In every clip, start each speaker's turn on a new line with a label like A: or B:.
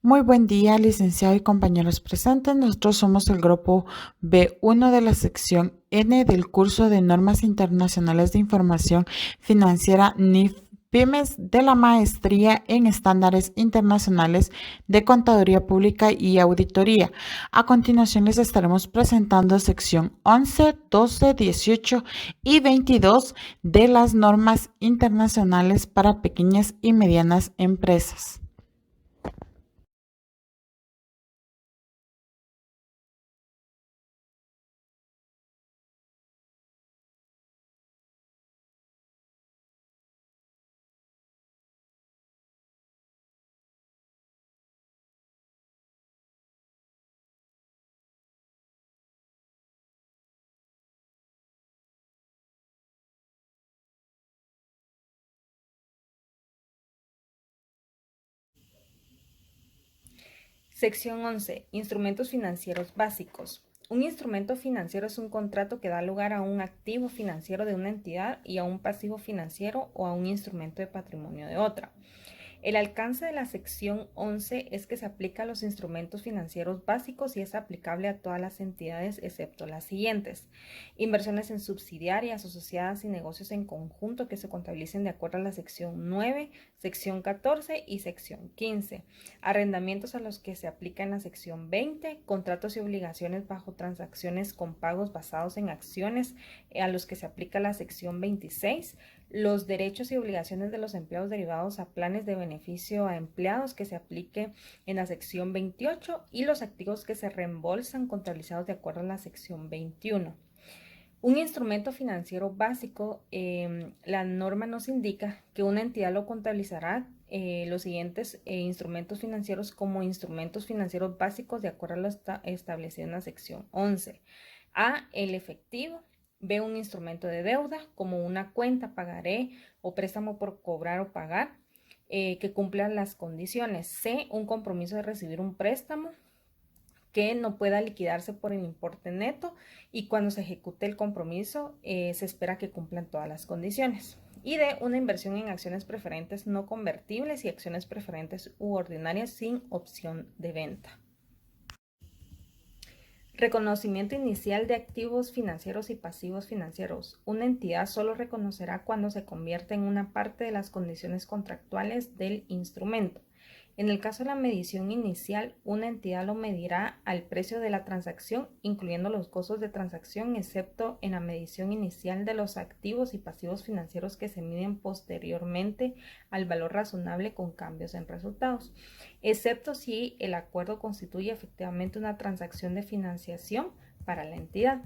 A: Muy buen día, licenciado y compañeros presentes. Nosotros somos el grupo B1 de la sección N del curso de Normas Internacionales de Información Financiera NIF-PYMES de la Maestría en Estándares Internacionales de Contaduría Pública y Auditoría. A continuación les estaremos presentando sección 11, 12, 18 y 22 de las normas internacionales para pequeñas y medianas empresas.
B: Sección 11. Instrumentos financieros básicos. Un instrumento financiero es un contrato que da lugar a un activo financiero de una entidad y a un pasivo financiero o a un instrumento de patrimonio de otra. El alcance de la sección 11 es que se aplica a los instrumentos financieros básicos y es aplicable a todas las entidades excepto las siguientes: inversiones en subsidiarias o sociedades y negocios en conjunto que se contabilicen de acuerdo a la sección 9, sección 14 y sección 15, arrendamientos a los que se aplica en la sección 20, contratos y obligaciones bajo transacciones con pagos basados en acciones a los que se aplica la sección 26, los derechos y obligaciones de los empleados derivados a planes de beneficio a empleados que se aplique en la sección 28 y los activos que se reembolsan contabilizados de acuerdo a la sección 21. Un instrumento financiero básico, la norma nos indica que una entidad lo contabilizará los siguientes instrumentos financieros como instrumentos financieros básicos de acuerdo a lo establecido en la sección 11. A, el efectivo. B, un instrumento de deuda como una cuenta, pagaré o préstamo por cobrar o pagar que cumpla las condiciones. C, un compromiso de recibir un préstamo que no pueda liquidarse por el importe neto y cuando se ejecute el compromiso se espera que cumplan todas las condiciones. Y de una inversión en acciones preferentes no convertibles y acciones preferentes u ordinarias sin opción de venta. Reconocimiento inicial de activos financieros y pasivos financieros. Una entidad solo reconocerá cuando se convierta en una parte de las condiciones contractuales del instrumento. En el caso de la medición inicial, una entidad lo medirá al precio de la transacción, incluyendo los costos de transacción, excepto en la medición inicial de los activos y pasivos financieros que se miden posteriormente al valor razonable con cambios en resultados, excepto si el acuerdo constituye efectivamente una transacción de financiación para la entidad.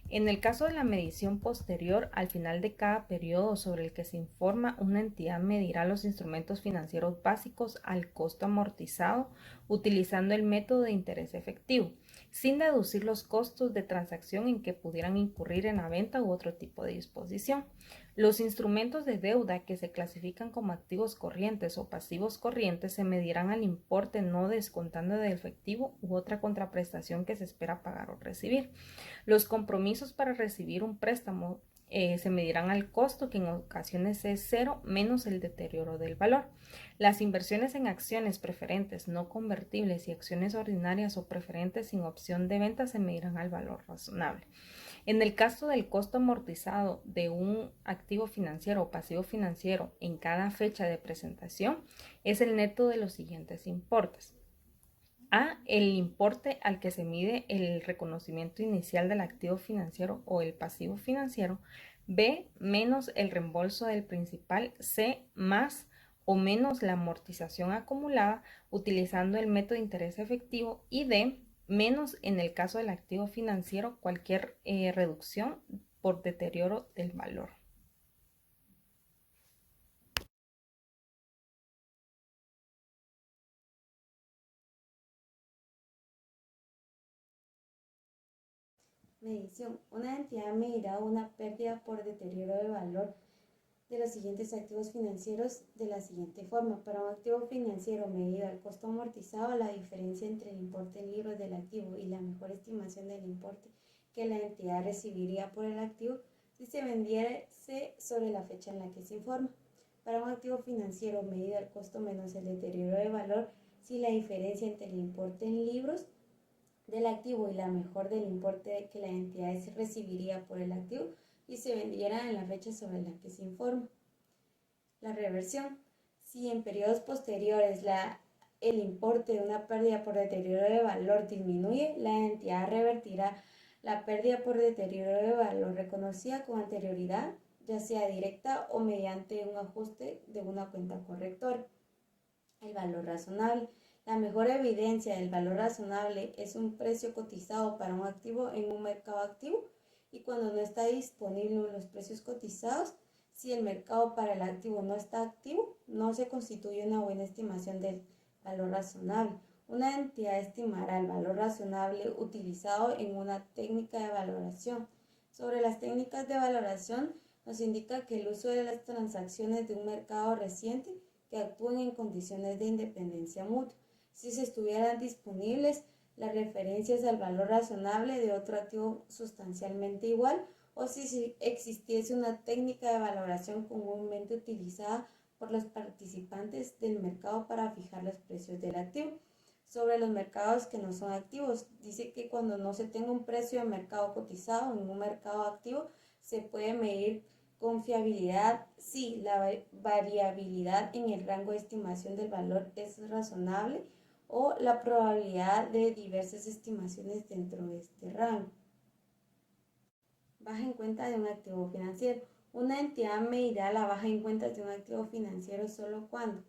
B: En el caso de la medición posterior, al final de cada periodo sobre el que se informa, una entidad medirá los instrumentos financieros básicos al costo amortizado utilizando el método de interés efectivo, sin deducir los costos de transacción en que pudieran incurrir en la venta u otro tipo de disposición. Los instrumentos de deuda que se clasifican como activos corrientes o pasivos corrientes se medirán al importe no descontando del efectivo u otra contraprestación que se espera pagar o recibir. Los compromisos para recibir un préstamo se medirán al costo, que en ocasiones es cero menos el deterioro del valor. Las inversiones en acciones preferentes no convertibles y acciones ordinarias o preferentes sin opción de venta se medirán al valor razonable. En el caso del costo amortizado de un activo financiero o pasivo financiero en cada fecha de presentación, es el neto de los siguientes importes: A, el importe al que se mide el reconocimiento inicial del activo financiero o el pasivo financiero. B, menos el reembolso del principal. C, más o menos la amortización acumulada utilizando el método de interés efectivo. Y D, menos en el caso del activo financiero cualquier reducción por deterioro del valor.
C: Medición. Una entidad medirá una pérdida por deterioro de valor de los siguientes activos financieros de la siguiente forma. Para un activo financiero medido al costo amortizado, la diferencia entre el importe en libras del activo y la mejor estimación del importe que la entidad recibiría por el activo si se vendiese sobre la fecha en la que se informa. Para un activo financiero medido al costo menos el deterioro de valor, si la diferencia entre el importe en libros del activo y la mejor del importe que la entidad recibiría por el activo y se vendiera en la fecha sobre la que se informa. La reversión. Si en periodos posteriores el importe de una pérdida por deterioro de valor disminuye, la entidad revertirá la pérdida por deterioro de valor reconocida con anterioridad, ya sea directa o mediante un ajuste de una cuenta correctora. El valor razonable. La mejor evidencia del valor razonable es un precio cotizado para un activo en un mercado activo y cuando no está disponible los precios cotizados, si el mercado para el activo no está activo, no se constituye una buena estimación del valor razonable. Una entidad estimará el valor razonable utilizado en una técnica de valoración. Sobre las técnicas de valoración, nos indica que el uso de las transacciones de un mercado reciente que actúen en condiciones de independencia mutua. Si se estuvieran disponibles las referencias al valor razonable de otro activo sustancialmente igual o si existiese una técnica de valoración comúnmente utilizada por los participantes del mercado para fijar los precios del activo. Sobre los mercados que no son activos, dice que cuando no se tenga un precio de mercado cotizado en un mercado activo, se puede medir con fiabilidad si la variabilidad en el rango de estimación del valor es razonable o la probabilidad de diversas estimaciones dentro de este rango. Baja en cuenta de un activo financiero. Una entidad medirá la baja en cuenta de un activo financiero solo cuando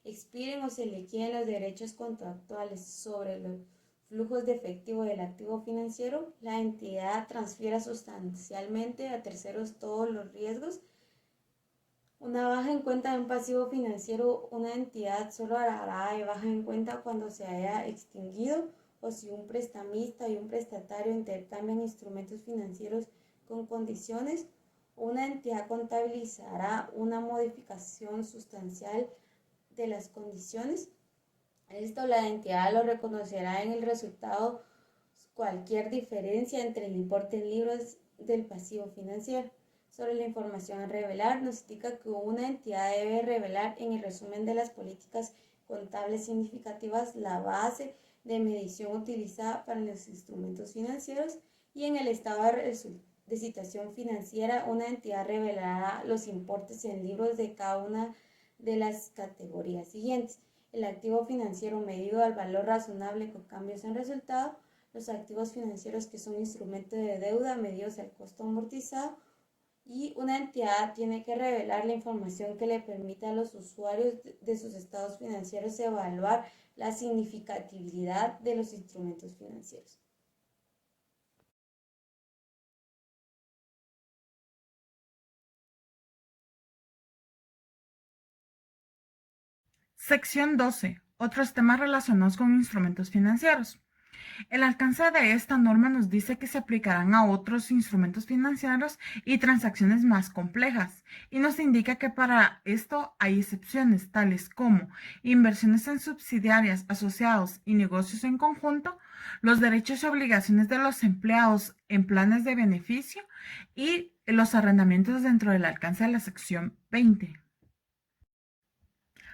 C: expiren o se liquiden los derechos contractuales sobre los flujos de efectivo del activo financiero, la entidad transfiera sustancialmente a terceros todos los riesgos. Una baja en cuenta de un pasivo financiero, una entidad solo hará de baja en cuenta cuando se haya extinguido o si un prestamista y un prestatario intercambian instrumentos financieros con condiciones. Una entidad contabilizará una modificación sustancial de las condiciones. Esto la entidad lo reconocerá en el resultado cualquier diferencia entre el importe en libros del pasivo financiero. Sobre la información a revelar, nos indica que una entidad debe revelar en el resumen de las políticas contables significativas la base de medición utilizada para los instrumentos financieros y en el estado de situación financiera, una entidad revelará los importes en libros de cada una de las categorías siguientes: el activo financiero medido al valor razonable con cambios en resultado, los activos financieros que son instrumentos de deuda medidos al costo amortizado, y una entidad tiene que revelar la información que le permita a los usuarios de sus estados financieros evaluar la significatividad de los instrumentos financieros.
A: Sección 12. Otros temas relacionados con instrumentos financieros. El alcance de esta norma nos dice que se aplicarán a otros instrumentos financieros y transacciones más complejas, y nos indica que para esto hay excepciones tales como inversiones en subsidiarias, asociados y negocios en conjunto, los derechos y obligaciones de los empleados en planes de beneficio y los arrendamientos dentro del alcance de la sección 20.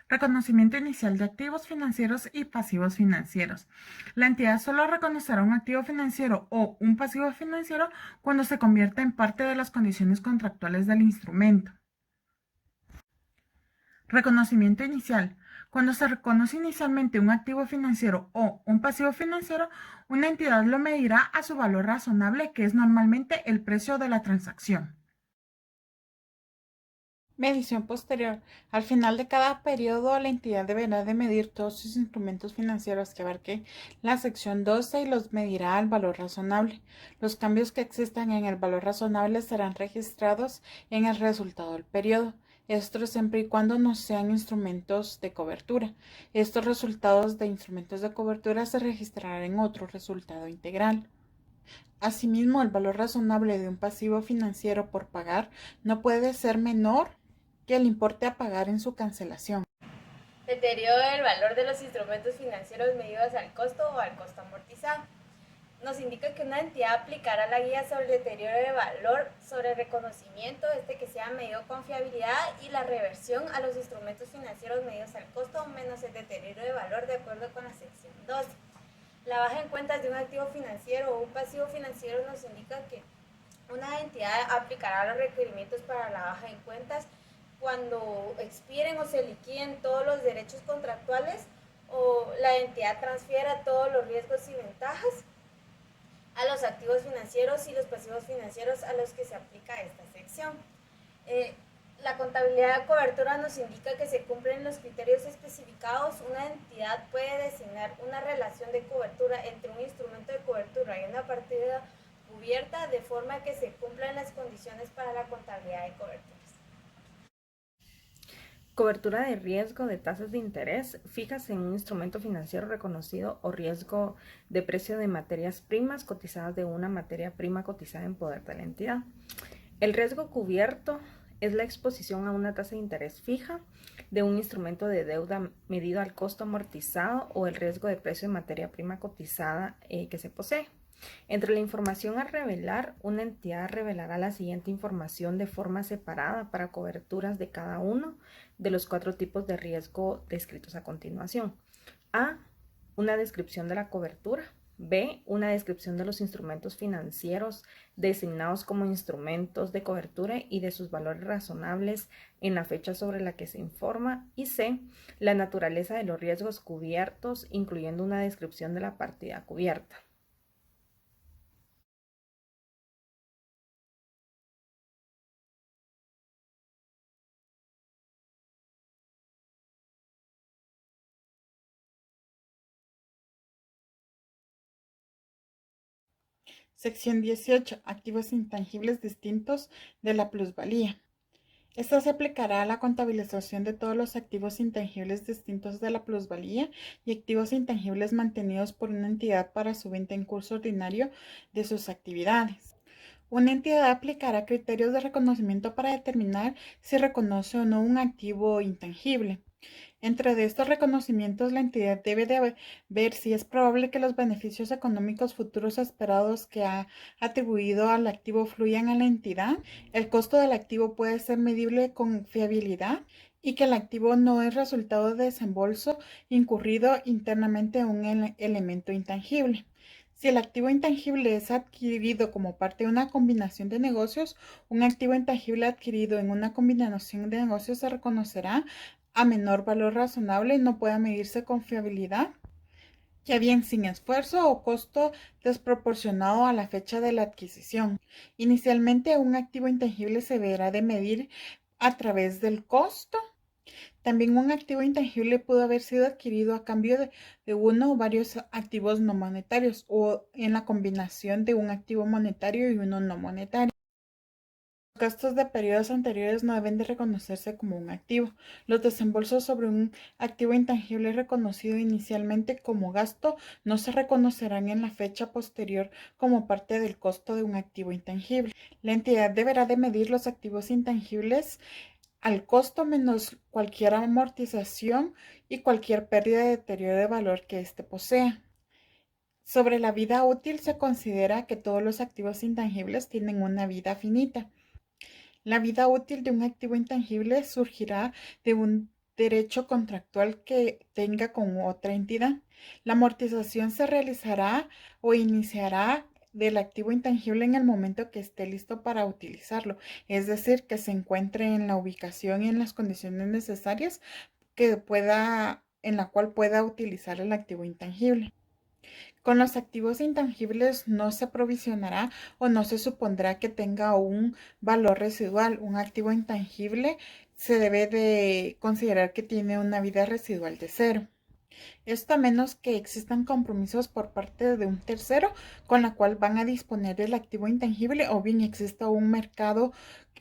A: Reconocimiento inicial de activos financieros y pasivos financieros. La entidad solo reconocerá un activo financiero o un pasivo financiero cuando se convierta en parte de las condiciones contractuales del instrumento. Reconocimiento inicial. Cuando se reconoce inicialmente un activo financiero o un pasivo financiero, una entidad lo medirá a su valor razonable, que es normalmente el precio de la transacción. Medición posterior. Al final de cada periodo, la entidad deberá de medir todos sus instrumentos financieros que abarque la sección 12 y los medirá al valor razonable. Los cambios que existan en el valor razonable serán registrados en el resultado del periodo. Esto siempre y cuando no sean instrumentos de cobertura. Estos resultados de instrumentos de cobertura se registrarán en otro resultado integral. Asimismo, el valor razonable de un pasivo financiero por pagar no puede ser menor que el importe a pagar en su cancelación.
B: Deterioro del valor de los instrumentos financieros medidos al costo o al costo amortizado.
D: nos indica que una entidad aplicará la guía sobre el deterioro de valor, sobre el reconocimiento, que sea medido con fiabilidad, y la reversión a los instrumentos financieros medidos al costo menos el deterioro de valor de acuerdo con la sección 12. La baja en cuentas de un activo financiero o un pasivo financiero nos indica que una entidad aplicará los requerimientos para la baja en cuentas cuando expiren o se liquiden todos los derechos contractuales o la entidad transfiera todos los riesgos y ventajas a los activos financieros y los pasivos financieros a los que se aplica esta sección. La contabilidad de cobertura nos indica que se cumplen los criterios especificados. Una entidad puede designar una relación de cobertura entre un instrumento de cobertura y una partida cubierta de forma que se cumplan las condiciones para la contabilidad de coberturas.
B: Cobertura de riesgo de tasas de interés fijas en un instrumento financiero reconocido o riesgo de precio de materias primas cotizadas de una materia prima cotizada en poder de la entidad. El riesgo cubierto es la exposición a una tasa de interés fija de un instrumento de deuda medido al costo amortizado o el riesgo de precio de materia prima cotizada que se posee. Entre la información a revelar, una entidad revelará la siguiente información de forma separada para coberturas de cada uno de los 4 tipos de riesgo descritos a continuación. A. Una descripción de la cobertura. B. Una descripción de los instrumentos financieros designados como instrumentos de cobertura y de sus valores razonables en la fecha sobre la que se informa. Y C. La naturaleza de los riesgos cubiertos, incluyendo una descripción de la partida cubierta.
A: Sección 18. Activos intangibles distintos de la plusvalía. Esta se aplicará a la contabilización de todos los activos intangibles distintos de la plusvalía y activos intangibles mantenidos por una entidad para su venta en curso ordinario de sus actividades. Una entidad aplicará criterios de reconocimiento para determinar si reconoce o no un activo intangible. Entre de estos reconocimientos, la entidad debe de ver si es probable que los beneficios económicos futuros esperados que ha atribuido al activo fluyan a la entidad, el costo del activo puede ser medible con fiabilidad y que el activo no es resultado de desembolso incurrido internamente en un elemento intangible. Si el activo intangible es adquirido como parte de una combinación de negocios, un activo intangible adquirido en una combinación de negocios se reconocerá a menor valor razonable y no pueda medirse con fiabilidad, ya bien sin esfuerzo o costo desproporcionado a la fecha de la adquisición. Inicialmente, un activo intangible se deberá de medir a través del costo. También un activo intangible pudo haber sido adquirido a cambio de uno o varios activos no monetarios o en la combinación de un activo monetario y uno no monetario. Los gastos de periodos anteriores no deben de reconocerse como un activo. Los desembolsos sobre un activo intangible reconocido inicialmente como gasto no se reconocerán en la fecha posterior como parte del costo de un activo intangible. La entidad deberá de medir los activos intangibles al costo menos cualquier amortización y cualquier pérdida de deterioro de valor que éste posea. Sobre la vida útil se considera que todos los activos intangibles tienen una vida finita. La vida útil de un activo intangible surgirá de un derecho contractual que tenga con otra entidad. La amortización se realizará o iniciará del activo intangible en el momento que esté listo para utilizarlo, es decir, que se encuentre en la ubicación y en las condiciones necesarias en la cual pueda utilizar el activo intangible. Con los activos intangibles no se provisionará o no se supondrá que tenga un valor residual. Un activo intangible se debe de considerar que tiene una vida residual de 0. Esto a menos que existan compromisos por parte de un tercero con la cual van a disponer del activo intangible o bien exista un mercado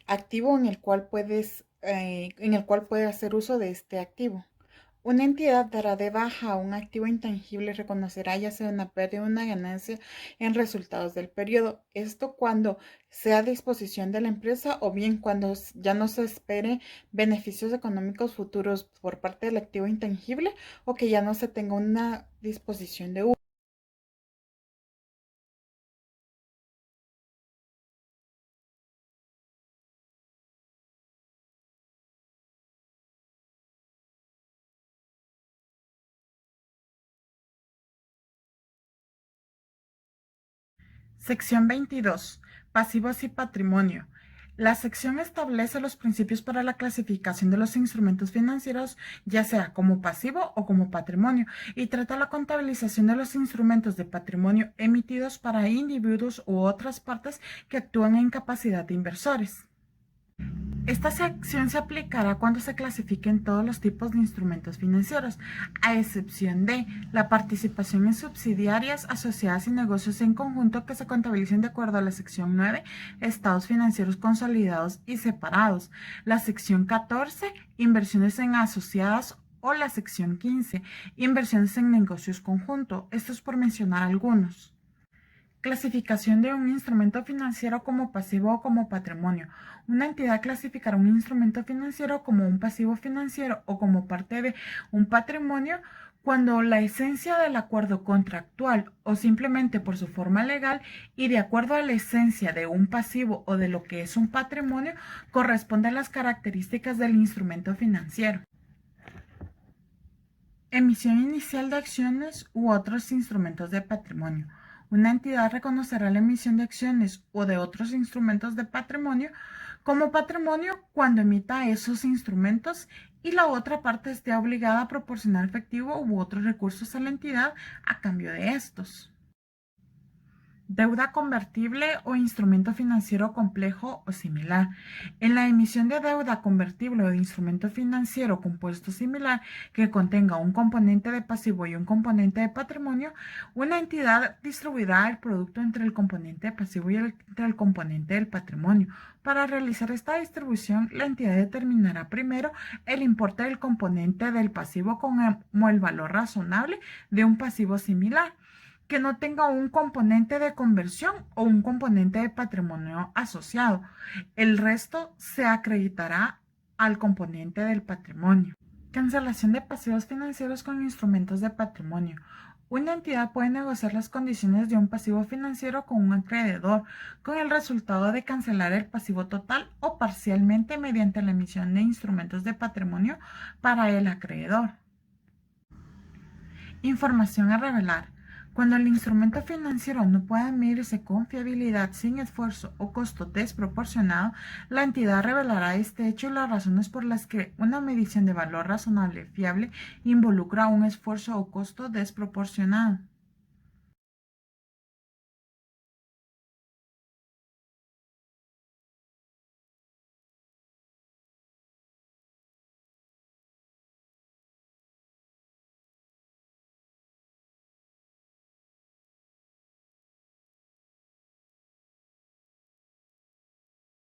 A: activo en el cual puede hacer uso de este activo. Una entidad dará de baja a un activo intangible y reconocerá ya sea una pérdida o una ganancia en resultados del periodo. Esto cuando sea a disposición de la empresa o bien cuando ya no se espere beneficios económicos futuros por parte del activo intangible o que ya no se tenga una disposición de uso. Sección 22. Pasivos y patrimonio. La sección establece los principios para la clasificación de los instrumentos financieros, ya sea como pasivo o como patrimonio, y trata la contabilización de los instrumentos de patrimonio emitidos para individuos u otras partes que actúan en capacidad de inversores. Esta sección se aplicará cuando se clasifiquen todos los tipos de instrumentos financieros, a excepción de la participación en subsidiarias, asociadas y negocios en conjunto que se contabilicen de acuerdo a la sección 9, estados financieros consolidados y separados, la sección 14, inversiones en asociadas, o la sección 15, inversiones en negocios conjunto. Esto es por mencionar algunos. Clasificación de un instrumento financiero como pasivo o como patrimonio. Una entidad clasificará un instrumento financiero como un pasivo financiero o como parte de un patrimonio cuando la esencia del acuerdo contractual o simplemente por su forma legal y de acuerdo a la esencia de un pasivo o de lo que es un patrimonio corresponde a las características del instrumento financiero. Emisión inicial de acciones u otros instrumentos de patrimonio. Una entidad reconocerá la emisión de acciones o de otros instrumentos de patrimonio como patrimonio cuando emita esos instrumentos y la otra parte esté obligada a proporcionar efectivo u otros recursos a la entidad a cambio de estos. Deuda convertible o instrumento financiero complejo o similar. En la emisión de deuda convertible o de instrumento financiero compuesto similar que contenga un componente de pasivo y un componente de patrimonio, una entidad distribuirá el producto entre el componente de pasivo y entre el componente del patrimonio. Para realizar esta distribución, la entidad determinará primero el importe del componente del pasivo como el valor razonable de un pasivo similar, que no tenga un componente de conversión o un componente de patrimonio asociado. El resto se acreditará al componente del patrimonio. Cancelación de pasivos financieros con instrumentos de patrimonio. Una entidad puede negociar las condiciones de un pasivo financiero con un acreedor, con el resultado de cancelar el pasivo total o parcialmente mediante la emisión de instrumentos de patrimonio para el acreedor. Información a revelar. Cuando el instrumento financiero no pueda medirse con fiabilidad sin esfuerzo o costo desproporcionado, la entidad revelará este hecho y las razones por las que una medición de valor razonable fiable involucra un esfuerzo o costo desproporcionado.